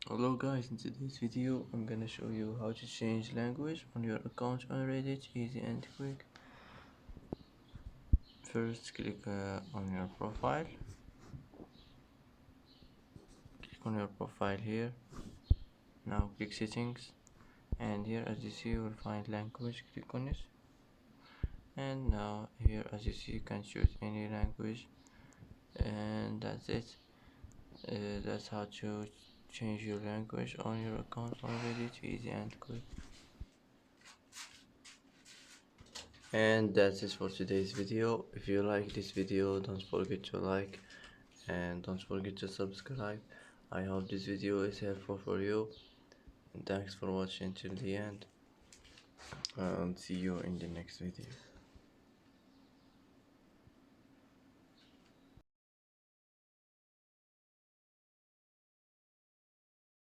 Hello guys, in today's video I'm gonna show you how to change language on your account on Reddit, easy and quick. First click on your profile, click on your profile here. Now click settings, and here as you see you will find language, click on it. And now here as you see you can choose any language, and that's it. That's how to change your language on your account on Reddit, easy and quick. And that's it for today's video. If you like this video, don't forget to like and don't forget to subscribe. I hope this video is helpful for you, and thanks for watching till the end, and see you in the next video.